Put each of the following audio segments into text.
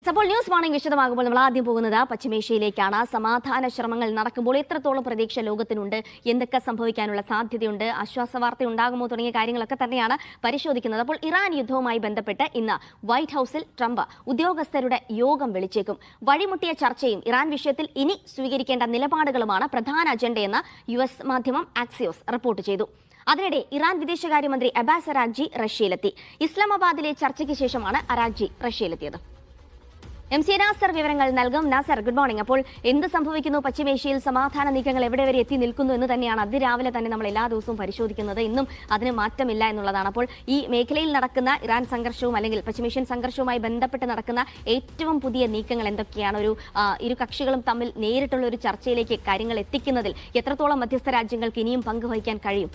അപ്പോൾ news morning വിശദമാകുമ്പോൾ നമ്മൾ ആദ്യം പോകുന്നത് പശ്ചിമേഷ്യയിലേക്കാണ്. സമാധാന ശ്രമങ്ങൾ നടക്കുമ്പോൾ എത്രത്തോളം പ്രതീക്ഷ ലോകത്തിനുണ്ട്, എന്തൊക്കെ സംഭവിക്കാനുള്ള സാധ്യതയുണ്ട്, ആശ്വാസ വാർത്ത ഉണ്ടാകുമോ തുടങ്ങിയ കാര്യങ്ങളൊക്കെ തന്നെയാണ് പരിശോധിക്കുന്നത്. അപ്പോൾ ഇറാൻ യുദ്ധവുമായി ബന്ധപ്പെട്ട് ഇന്ന് വൈറ്റ് ഹൌസിൽ ട്രംപ് ഉദ്യോഗസ്ഥരുടെ യോഗം വിളിച്ചേക്കും. വഴിമുട്ടിയ ചർച്ചയും ഇറാൻ വിഷയത്തിൽ ഇനി സ്വീകരിക്കേണ്ട നിലപാടുകളുമാണ് പ്രധാന അജണ്ടയെന്ന് US മാധ്യമം ആക്സിയോസ് റിപ്പോർട്ട് ചെയ്തു. അതിനിടെ ഇറാൻ വിദേശകാര്യമന്ത്രി അബ്ബാസ് അറാഗ്ചി റഷ്യയിലെത്തി. ഇസ്ലാമാബാദിലെ ചർച്ചയ്ക്ക് ശേഷമാണ് അറാഗ്ചി റഷ്യയിലെത്തിയത്. MC നാസർ വിവരങ്ങൾ നൽകും. Nasar, good morning. അപ്പോൾ എന്ത് സംഭവിക്കുന്നു? പശ്ചിമേഷ്യയിൽ സമാധാന നീക്കങ്ങൾ എവിടെ വരെ എത്തി നിൽക്കുന്നു എന്ന് തന്നെയാണ് അതിരാവിലെ തന്നെ നമ്മൾ എല്ലാ ദിവസവും പരിശോധിക്കുന്നത്. ഇന്നും അതിന് മാറ്റമില്ല എന്നുള്ളതാണ്. അപ്പോൾ ഈ മേഖലയിൽ നടക്കുന്ന ഇറാൻ സംഘർഷവും അല്ലെങ്കിൽ പശ്ചിമേഷ്യൻ സംഘർഷവുമായി ബന്ധപ്പെട്ട് നടക്കുന്ന ഏറ്റവും പുതിയ നീക്കങ്ങൾ എന്തൊക്കെയാണ്? ഇരു കക്ഷികളും തമ്മിൽ നേരിട്ടുള്ള ഒരു ചർച്ചയിലേക്ക് കാര്യങ്ങൾ എത്തിക്കുന്നതിൽ എത്രത്തോളം മധ്യസ്ഥ രാജ്യങ്ങൾക്ക് ഇനിയും പങ്കുവഹിക്കാൻ കഴിയും?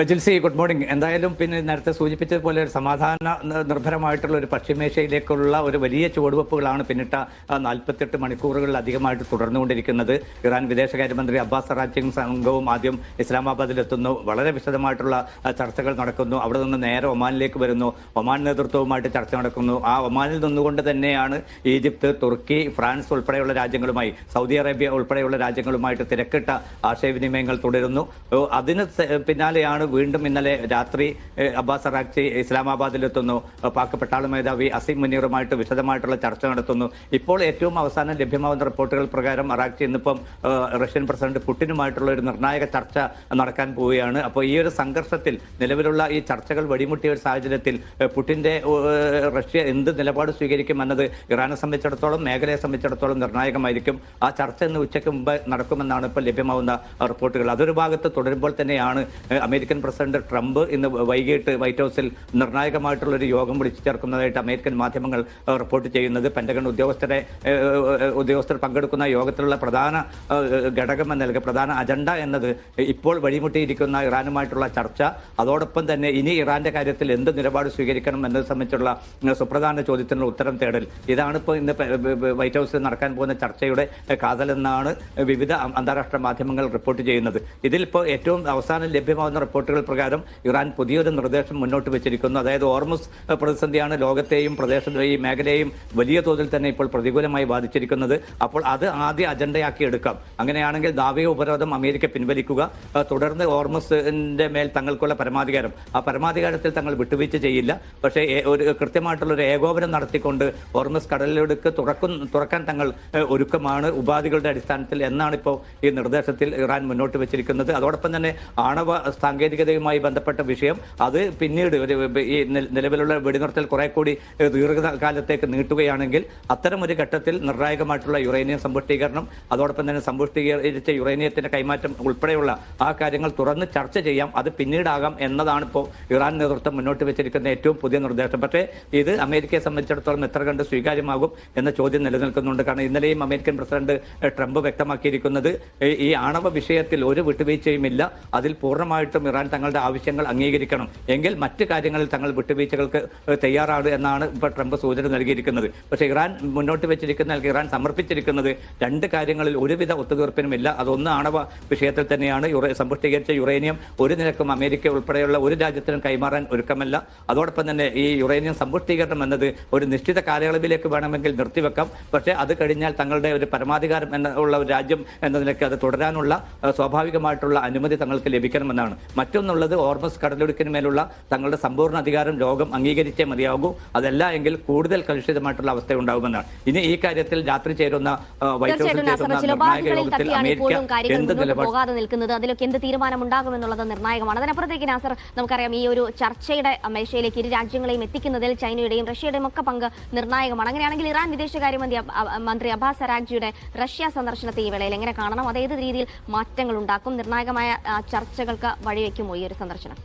Jilsy, good morning. എന്തായാലും പിന്നെ നേരത്തെ സൂചിപ്പിച്ചതുപോലെ ഒരു സമാധാന നിർഭരമായിട്ടുള്ള ഒരു പശ്ചിമേഷ്യയിലേക്കുള്ള ഒരു വലിയ ചുവടുവെപ്പുകളാണ് പിന്നിട്ട 48 മണിക്കൂറുകളിലധികമായിട്ട് തുടർന്നുകൊണ്ടിരിക്കുന്നത്. ഇറാൻ വിദേശകാര്യമന്ത്രി അബ്ബാസ് അറാഗ്ചിയും സംഘവും ആദ്യം ഇസ്ലാമാബാദിലെത്തുന്നു. വളരെ വിശദമായിട്ടുള്ള ചർച്ചകൾ നടക്കുന്നു. അവിടെ നിന്ന് നേരെ ഒമാനിലേക്ക് വരുന്നു. ഒമാൻ നേതൃത്വവുമായിട്ട് ചർച്ച നടക്കുന്നു. ആ ഒമാനിൽ നിന്നുകൊണ്ട് തന്നെയാണ് ഈജിപ്ത്, തുർക്കി, ഫ്രാൻസ് ഉൾപ്പെടെയുള്ള രാജ്യങ്ങളുമായി, സൗദി അറേബ്യ ഉൾപ്പെടെയുള്ള രാജ്യങ്ങളുമായിട്ട് തിരക്കിട്ട ആശയവിനിമയങ്ങൾ തുടരുന്നു. അതിന് പിന്നാലെയാണ് വീണ്ടും ഇന്നലെ രാത്രി അബ്ബാസ് അറാഗ്ചി ഇസ്ലാമാബാദിലെത്തുന്നു. പാക് പട്ടാള മേധാവി അസീം മുനീറുമായിട്ട് വിശദമായിട്ടുള്ള ചർച്ച നടത്തുന്നു. ഇപ്പോൾ ഏറ്റവും അവസാനം ലഭ്യമാവുന്ന റിപ്പോർട്ടുകൾ പ്രകാരം അറാഗ്ചി ഇന്നിപ്പം റഷ്യൻ പ്രസിഡന്റ് പുടിനുമായിട്ടുള്ള ഒരു നിർണായക ചർച്ച നടക്കാൻ പോവുകയാണ്. അപ്പോൾ ഈ ഒരു സംഘർഷത്തിൽ നിലവിലുള്ള ഈ ചർച്ചകൾ വഴിമുട്ടിയ ഒരു സാഹചര്യത്തിൽ പുടിന്റെ റഷ്യ എന്ത് നിലപാട് സ്വീകരിക്കുമെന്നത് ഇറാനെ സംബന്ധിച്ചിടത്തോളം, മേഖലയെ സംബന്ധിച്ചിടത്തോളം നിർണായകമായിരിക്കും. ആ ചർച്ച ഇന്ന് ഉച്ചയ്ക്ക് മുമ്പ് നടക്കുമെന്നാണ് ഇപ്പോൾ ലഭ്യമാവുന്ന റിപ്പോർട്ടുകൾ. അതൊരു ഭാഗത്ത് തുടരുമ്പോൾ തന്നെയാണ് അമേരിക്കൻ പ്രസിഡന്റ് ട്രംപ് ഇന്ന് വൈകിട്ട് വൈറ്റ് ഹൌസിൽ നിർണായകമായിട്ടുള്ളൊരു യോഗം വിളിച്ചു ചേർക്കുന്നതായിട്ട് അമേരിക്കൻ മാധ്യമങ്ങൾ റിപ്പോർട്ട് ചെയ്യുന്നത്. പെന്റഗൺ ഉദ്യോഗസ്ഥർ പങ്കെടുക്കുന്ന യോഗത്തിലുള്ള പ്രധാന ഘടകം എന്ന പ്രധാന അജണ്ട എന്നത് ഇപ്പോൾ വഴിമുട്ടിയിരിക്കുന്ന ഇറാനുമായിട്ടുള്ള ചർച്ച, അതോടൊപ്പം തന്നെ ഇനി ഇറാന്റെ കാര്യത്തിൽ എന്ത് നിലപാട് സ്വീകരിക്കണം എന്നത് സംബന്ധിച്ചുള്ള സുപ്രധാന ചോദ്യത്തിനുള്ള ഉത്തരം തേടൽ. ഇതാണ് ഇപ്പോൾ ഇന്ന് വൈറ്റ് ഹൌസിൽ നടക്കാൻ പോകുന്ന ചർച്ചയുടെ കാതലെന്നാണ് വിവിധ അന്താരാഷ്ട്ര മാധ്യമങ്ങൾ റിപ്പോർട്ട് ചെയ്യുന്നത്. ഇതിൽ ഇപ്പോൾ ഏറ്റവും അവസാനം ലഭ്യമാകുന്ന റിപ്പോർട്ടുകൾ പ്രകാരം ഇറാൻ പുതിയൊരു നിർദ്ദേശം മുന്നോട്ട് വെച്ചിരിക്കുന്നു. അതായത് ഹോർമുസ് പ്രതിസന്ധിയാണ് ലോകത്തെയും ഈ മേഖലയെയും വലിയ തോതിൽ തന്നെ ഇപ്പോൾ പ്രതികൂലമായി ബാധിച്ചിരിക്കുന്നത്. അപ്പോൾ അത് ആദ്യ അജണ്ടയാക്കി എടുക്കാം. അങ്ങനെയാണെങ്കിൽ നാവിക ഉപരോധം അമേരിക്ക പിൻവലിക്കുക, തുടർന്ന് ഹോർമുസിന്റെ മേൽ തങ്ങൾക്കുള്ള പരമാധികാരം, ആ പരമാധികാരത്തിൽ തങ്ങൾ വിട്ടുവീഴ്ച ചെയ്യില്ല, പക്ഷേ ഒരു കൃത്യമായിട്ടുള്ള ഒരു ഏകോപനം നടത്തിക്കൊണ്ട് ഹോർമുസ് കടലിലേക്ക് തുറക്കാൻ തങ്ങൾ ഒരുക്കമാണ് ഉപാധികളുടെ അടിസ്ഥാനത്തിൽ എന്നാണ് ഇപ്പോൾ ഈ നിർദ്ദേശത്തിൽ ഇറാൻ മുന്നോട്ട് വെച്ചിരിക്കുന്നത്. അതോടൊപ്പം തന്നെ ആണവ സാങ്കേതികതയുമായി ബന്ധപ്പെട്ട വിഷയം അത് പിന്നീട് ഈ നിലവിലുള്ള വെടിനിർത്തൽ കുറെ കൂടി ദീർഘകാലത്തേക്ക് നീട്ടുകയാണെങ്കിൽ അത്തരം ഒരു ഘട്ടത്തിൽ നിർണായകമായിട്ടുള്ള യുറേനിയം സമ്പുഷ്ടീകരണം, അതോടൊപ്പം തന്നെ സമ്പുഷ്ടീകരിച്ച യുറേനിയത്തിന്റെ കൈമാറ്റം ഉൾപ്പെടെയുള്ള ആ കാര്യങ്ങൾ തുറന്ന് ചർച്ച ചെയ്യാം. അത് പിന്നീടാകാം എന്നതാണ് ഇപ്പോൾ ഇറാൻ നേതൃത്വം മുന്നോട്ട് വെച്ചിരിക്കുന്ന ഏറ്റവും പുതിയ നിർദ്ദേശം. പക്ഷേ ഇത് അമേരിക്കയെ സംബന്ധിച്ചിടത്തോളം എത്ര കണ്ട് സ്വീകാര്യമാകും എന്ന ചോദ്യം നിലനിൽക്കുന്നുണ്ട്. കാരണം ഇന്നലെയും അമേരിക്കൻ പ്രസിഡന്റ് ട്രംപ് വ്യക്തമാക്കിയിരിക്കുന്നത് ഈ ആണവ വിഷയത്തിൽ ഒരു വിട്ടുവീഴ്ചയുമില്ല, അതിൽ പൂർണ്ണമായിട്ടും ഇറാൻ തങ്ങളുടെ ആവശ്യങ്ങൾ അംഗീകരിക്കണം, എങ്കിൽ മറ്റ് കാര്യങ്ങളിൽ തങ്ങൾ വിട്ടുവീഴ്ചകൾക്ക് തയ്യാറാണ് എന്നാണ് ഇപ്പോൾ ട്രംപ് സൂചന നൽകിയിരിക്കുന്നത്. പക്ഷേ ഇറാൻ മുന്നോട്ട് വെച്ചിരിക്കുന്ന, ഇറാൻ സമർപ്പിച്ചിരിക്കുന്നത് രണ്ട് കാര്യങ്ങളിൽ ഒരുവിധ ഒത്തുതീർപ്പിനുമില്ല. അതൊന്ന് ആണവ വിഷയത്തിൽ തന്നെയാണ്. സമ്പുഷ്ടീകരിച്ച യുറേനിയം ഒരു നിലക്കും അമേരിക്ക ഉൾപ്പെടെയുള്ള ഒരു രാജ്യത്തിനും കൈമാറാൻ ഒരുക്കമല്ല. അതോടൊപ്പം തന്നെ ഈ യുറേനിയം സമ്പുഷ്ടീകരണം എന്നത് ഒരു നിശ്ചിത കാലയളവിലേക്ക് വേണമെങ്കിൽ നിർത്തിവെക്കാം, പക്ഷേ അത് കഴിഞ്ഞാൽ തങ്ങളുടെ ഒരു പരമാധികാരം ഉള്ള ഒരു രാജ്യം എന്ന നിലയ്ക്ക് അത് തുടരാനുള്ള സ്വാഭാവികമായിട്ടുള്ള അനുമതി തങ്ങൾക്ക് ലഭിക്കണമെന്നാണ്. മറ്റൊന്നുള്ളത് ഹോർമുസ് കടലിടുക്കിന് മേലുള്ള തങ്ങളുടെ സമ്പൂർണ്ണ അധികാരം ലോകം അംഗീകരിച്ചേ മതിയാകൂ. അതല്ല എങ്കിൽ കൂടുതൽ കലുഷിതമായിട്ടുള്ള അവസ്ഥ ഉണ്ടാകുമെന്നാണ്. ഇനി ഈ കാര്യത്തിൽ രാത്രി ചേരുന്ന വൈറ്റ് ഹൌസിൽ പോകാതെ നിൽക്കുന്നത്, അതിലൊക്കെ എന്ത് തീരുമാനം ഉണ്ടാകുമെന്നുള്ളത് നിർണായകമാണ്. അതിനപ്പുറത്തേക്ക് നാസർ, നമുക്കറിയാം ഈ ഒരു ചർച്ചയുടെ മേശയിലേക്ക് ഇരു രാജ്യങ്ങളെയും എത്തിക്കുന്നതിൽ ചൈനയുടെയും റഷ്യയുടെയും ഒക്കെ പങ്ക് നിർണായകമാണ്. അങ്ങനെയാണെങ്കിൽ ഇറാൻ വിദേശകാര്യമന്ത്രി അബ്ബാസ് അറാഗ്ചിയുടെ റഷ്യ സന്ദർശനത്തെ ഈ വേളയിൽ എങ്ങനെ കാണണം? അത് ഏത് രീതിയിൽ മാറ്റങ്ങൾ ഉണ്ടാക്കും? നിർണായകമായ ചർച്ചകൾക്ക് വഴിവെക്കുമോ ഈ ഒരു സന്ദർശനം?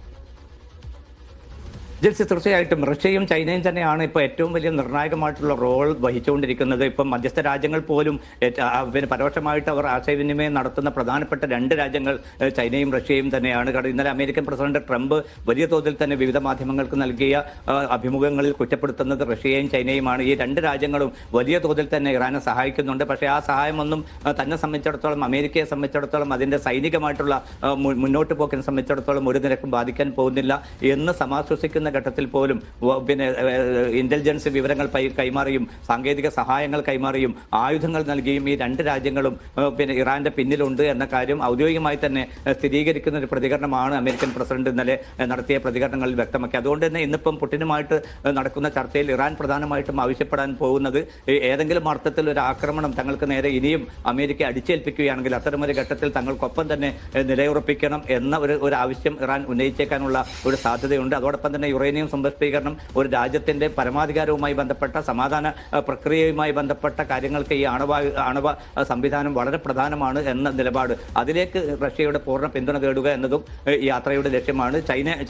ജിൽസി, തീർച്ചയായിട്ടും റഷ്യയും ചൈനയും തന്നെയാണ് ഇപ്പോൾ ഏറ്റവും വലിയ നിർണായകമായിട്ടുള്ള റോൾ വഹിച്ചുകൊണ്ടിരിക്കുന്നത്. ഇപ്പം മധ്യസ്ഥ രാജ്യങ്ങൾ പോലും പിന്നെ പരോക്ഷമായിട്ട് അവർ ആശയവിനിമയം നടത്തുന്ന പ്രധാനപ്പെട്ട രണ്ട് രാജ്യങ്ങൾ ചൈനയും റഷ്യയും തന്നെയാണ്. കാരണം ഇന്നലെ അമേരിക്കൻ പ്രസിഡന്റ് ട്രംപ് വലിയ തോതിൽ തന്നെ വിവിധ മാധ്യമങ്ങൾക്ക് നൽകിയ അഭിമുഖങ്ങളിൽ കുറ്റപ്പെടുത്തുന്നത് റഷ്യയും ചൈനയുമാണ്. ഈ രണ്ട് രാജ്യങ്ങളും വലിയ തോതിൽ തന്നെ ഇറാനെ സഹായിക്കുന്നുണ്ട്. പക്ഷേ ആ സഹായമൊന്നും തന്നെ സംബന്ധിച്ചിടത്തോളം, അമേരിക്കയെ സംബന്ധിച്ചിടത്തോളം അതിൻ്റെ സൈനികമായിട്ടുള്ള മുന്നോട്ട് പോക്കിനെ സംബന്ധിച്ചിടത്തോളം ഒരു നിരക്കും ബാധിക്കാൻ പോകുന്നില്ല എന്ന് സമാശ്വസിക്കുന്ന ഘട്ടത്തിൽ പോലും പിന്നെ ഇന്റലിജൻസ് വിവരങ്ങൾ കൈമാറിയും സാങ്കേതിക സഹായങ്ങൾ കൈമാറിയും ആയുധങ്ങൾ നൽകിയും ഈ രണ്ട് രാജ്യങ്ങളും പിന്നെ ഇറാന്റെ പിന്നിലുണ്ട് എന്ന കാര്യം ഔദ്യോഗികമായി തന്നെ സ്ഥിരീകരിക്കുന്ന ഒരു പ്രതികരണമാണ് അമേരിക്കൻ പ്രസിഡന്റ് ഇന്നലെ നടത്തിയ പ്രതികരണങ്ങളിൽ വ്യക്തമാക്കി. അതുകൊണ്ട് തന്നെ ഇന്നിപ്പം പുടിനുമായിട്ട് നടക്കുന്ന ചർച്ചയിൽ ഇറാൻ പ്രധാനമായിട്ടും ആവശ്യപ്പെടാൻ പോകുന്നത് ഏതെങ്കിലും അർത്ഥത്തിൽ ഒരു ആക്രമണം തങ്ങൾക്ക് നേരെ ഇനിയും അമേരിക്ക അടിച്ചേൽപ്പിക്കുകയാണെങ്കിൽ അത്തരമൊരു ഘട്ടത്തിൽ തങ്ങൾക്കൊപ്പം തന്നെ നിലയുറപ്പിക്കണം എന്ന ഒരു ആവശ്യം ഇറാൻ ഉന്നയിച്ചേക്കാനുള്ള ഒരു സാധ്യതയുണ്ട്. അതോടൊപ്പം തന്നെ യുറേനിയം സംഭരണീകരണം ഒരു രാജ്യത്തിന്റെ പരമാധികാരവുമായി ബന്ധപ്പെട്ട സമാധാന പ്രക്രിയയുമായി ബന്ധപ്പെട്ട കാര്യങ്ങൾക്ക് ഈ ആണവ സംവിധാനം വളരെ പ്രധാനമാണ് എന്ന നിലപാട്, അതിലേക്ക് റഷ്യയുടെ പൂർണ്ണ പിന്തുണ തേടുക എന്നതും ഈ യാത്രയുടെ ലക്ഷ്യമാണ്.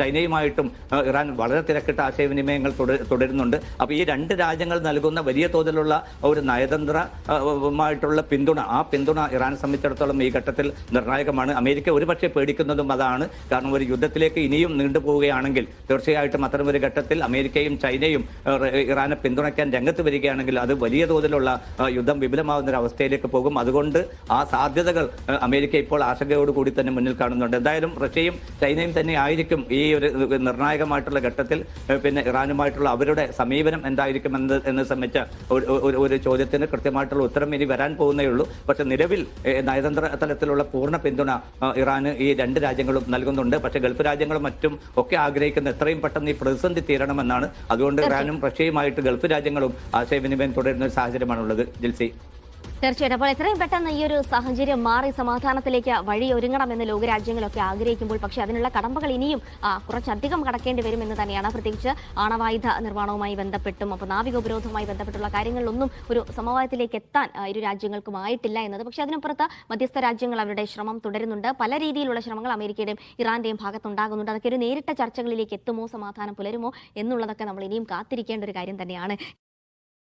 ചൈനയുമായിട്ടും ഇറാൻ വളരെ തിരക്കിട്ട ആശയവിനിമയങ്ങൾ തുടരുന്നുണ്ട്. അപ്പോൾ ഈ രണ്ട് രാജ്യങ്ങൾ നൽകുന്ന വലിയ തോതിലുള്ള ഒരു നയതന്ത്രമായിട്ടുള്ള പിന്തുണ, ആ പിന്തുണ ഇറാനെ സംബന്ധിച്ചിടത്തോളം ഈ ഘട്ടത്തിൽ നിർണായകമാണ്. അമേരിക്ക ഒരുപക്ഷെ പേടിക്കുന്നതും അതാണ്. കാരണം ഒരു യുദ്ധത്തിലേക്ക് ഇനിയും നീണ്ടുപോവുകയാണെങ്കിൽ തീർച്ചയായിട്ടും അത്തരമൊരു ഘട്ടത്തിൽ അമേരിക്കയും ചൈനയും ഇറാനെ പിന്തുണയ്ക്കാൻ രംഗത്ത് വരികയാണെങ്കിൽ അത് വലിയ തോതിലുള്ള യുദ്ധം വിപുലമാവുന്ന ഒരു അവസ്ഥയിലേക്ക് പോകും. അതുകൊണ്ട് ആ സാധ്യതകൾ അമേരിക്ക ഇപ്പോൾ ആശങ്കയോടുകൂടി തന്നെ മുന്നിൽ കാണുന്നുണ്ട്. എന്തായാലും റഷ്യയും ചൈനയും തന്നെ ആയിരിക്കും ഈ ഒരു നിർണായകമായിട്ടുള്ള ഘട്ടത്തിൽ പിന്നെ ഇറാനുമായിട്ടുള്ള അവരുടെ സമീപനം എന്തായിരിക്കും എന്ന് സംബന്ധിച്ച ഒരു ചോദ്യത്തിന് കൃത്യമായിട്ടുള്ള ഉത്തരം ഇനി വരാൻ പോകുന്നേ ഉള്ളൂ. പക്ഷെ നിലവിൽ നയതന്ത്ര തലത്തിലുള്ള പൂർണ്ണ പിന്തുണ ഇറാന് ഈ രണ്ട് രാജ്യങ്ങളും നൽകുന്നുണ്ട്. പക്ഷേ ഗൾഫ് രാജ്യങ്ങളും മറ്റും ഒക്കെ ആഗ്രഹിക്കുന്ന എത്രയും പെട്ടെന്ന് ഈ പ്രതിസന്ധി തീരണമെന്നാണ്. അതുകൊണ്ട് ഇറാനും റഷ്യയുമായിട്ട് ഗൾഫ് രാജ്യങ്ങളും ആശയവിനിമയം തുടരുന്ന ഒരു സാഹചര്യമാണുള്ളത്. ജിൽസി, തീർച്ചയായിട്ടും. അപ്പോൾ എത്രയും പെട്ടെന്ന് ഈ ഒരു സാഹചര്യം മാറി സമാധാനത്തിലേക്ക് വഴി ഒരുങ്ങണമെന്ന് ലോകരാജ്യങ്ങളൊക്കെ ആഗ്രഹിക്കുമ്പോൾ പക്ഷേ അതിനുള്ള കടമ്പകൾ ഇനിയും കുറച്ചധികം കടക്കേണ്ടി വരുമെന്ന് തന്നെയാണ്. പ്രത്യേകിച്ച് ആണവായുധ നിർമ്മാണവുമായി ബന്ധപ്പെട്ടും അപ്പോൾ നാവിക ഉപരോധവുമായി ബന്ധപ്പെട്ടുള്ള കാര്യങ്ങളിലൊന്നും ഒരു സമവായത്തിലേക്ക് എത്താൻ ഇരു രാജ്യങ്ങൾക്കും ആയിട്ടില്ല എന്നത്. പക്ഷേ അതിനപ്പുറത്ത് മധ്യസ്ഥ രാജ്യങ്ങൾ അവരുടെ ശ്രമം തുടരുന്നുണ്ട്. പല രീതിയിലുള്ള ശ്രമങ്ങൾ അമേരിക്കയുടെയും ഇറാന്റെയും ഭാഗത്തുണ്ടാകുന്നുണ്ട്. അതൊക്കെ ഒരു നേരിട്ട ചർച്ചകളിലേക്ക് എത്തുമോ, സമാധാനം പുലരുമോ എന്നുള്ളതൊക്കെ നമ്മൾ ഇനിയും കാത്തിരിക്കേണ്ട ഒരു കാര്യം തന്നെയാണ്.